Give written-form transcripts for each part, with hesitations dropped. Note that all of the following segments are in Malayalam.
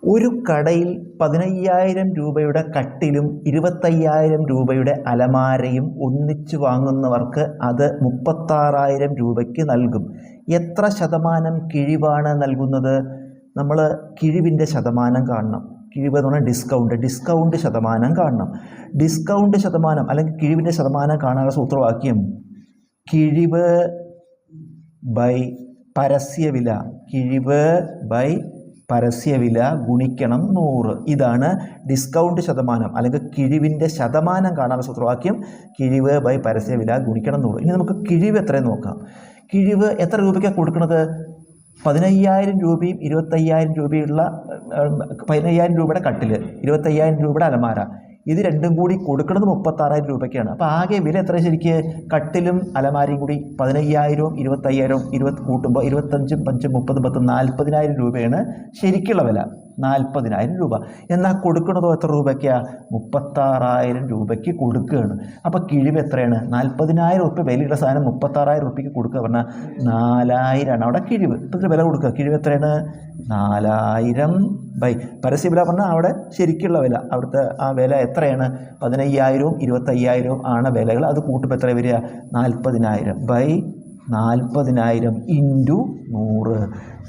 ഒരു കടയിൽ 15,000 രൂപയുടെ കട്ടിലും 25,000 രൂപയുടെ അലമാരയും ഒന്നിച്ചു വാങ്ങുന്നവർക്ക് അത് 36,000 രൂപയ്ക്ക് നൽകും. എത്ര ശതമാനം കിഴിവാണ് നൽകുന്നത്? നമ്മൾ കിഴിവിൻ്റെ ശതമാനം കാണണം. കിഴിവ് എന്ന് പറഞ്ഞാൽ ഡിസ്കൗണ്ട് ശതമാനം കാണണം. ഡിസ്കൗണ്ട് ശതമാനം അല്ലെങ്കിൽ കിഴിവിൻ്റെ ശതമാനം കാണാനുള്ള സൂത്രവാക്യം കിഴിവ് ബൈ പരസ്യവില. കിഴിവ് ബൈ പരസ്യവില ഗുണിക്കണം 100. ഇതാണ് ഡിസ്കൗണ്ട് ശതമാനം അല്ലെങ്കിൽ കിഴിവിൻ്റെ ശതമാനം കാണാനുള്ള സൂത്രവാക്യം കിഴിവ് ബൈ പരസ്യവില ഗുണിക്കണം 100. ഇനി നമുക്ക് കിഴിവ് എത്രയെന്ന് നോക്കാം. കിഴിവ് എത്ര രൂപയ്ക്കാണ് കൊടുക്കുന്നത്? 15,000 രൂപയും 25,000 രൂപയുള്ള 15,000 രൂപയുടെ കട്ടിൽ, 25,000 രൂപയുടെ അലമാര, ഇത് രണ്ടും കൂടി കൊടുക്കുന്നത് 36,000 രൂപയ്ക്കാണ്. അപ്പോൾ ആകെ വില എത്ര? ശരിക്ക് കട്ടിലും അലമാരയും കൂടി 15,000ഉം 25,000ഉം 20 കൂട്ടുമ്പോൾ 25, 5, 30, 10, 40,000 രൂപയാണ് ശരിക്കുള്ള വില. 40,000 രൂപ. എന്നാൽ കൊടുക്കണതോ എത്ര രൂപയ്ക്കാണ്? 36,000 രൂപയ്ക്ക് കൊടുക്കുകയാണ്. അപ്പോൾ കിഴിവ് എത്രയാണ്? 40,000 രൂപ വിലയുള്ള സാധനം 36,000 രൂപയ്ക്ക് കൊടുക്കുക പറഞ്ഞാൽ 4,000 ആണ് അവിടെ കിഴിവ്. ഇപ്പം വില കൊടുക്കുക. കിഴിവ് എത്രയാണ്? 4,000 ബൈ പരസ്യവില പറഞ്ഞാൽ അവിടെ ശരിക്കുള്ള വില. അവിടുത്തെ ആ വില എത്രയാണ്? 15,000ഉം 25,000ഉം ആണ് വിലകൾ. അത് കൂട്ടുമ്പോൾ എത്ര വരിക? 40,000 ബൈ 40,000 ഇൻറ്റു 100.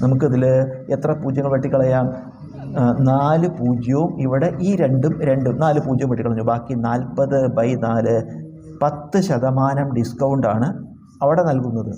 നമുക്കിതിൽ എത്ര പൂജ്യങ്ങൾ വെട്ടിക്കളയാം? 4 പൂജ്യവും ഇവിടെ ഈ രണ്ടും 4 പൂജ്യം വെട്ടിക്കളഞ്ഞു. ബാക്കി 40 ബൈ 4. 10% ഡിസ്കൗണ്ടാണ് അവിടെ നൽകുന്നത്.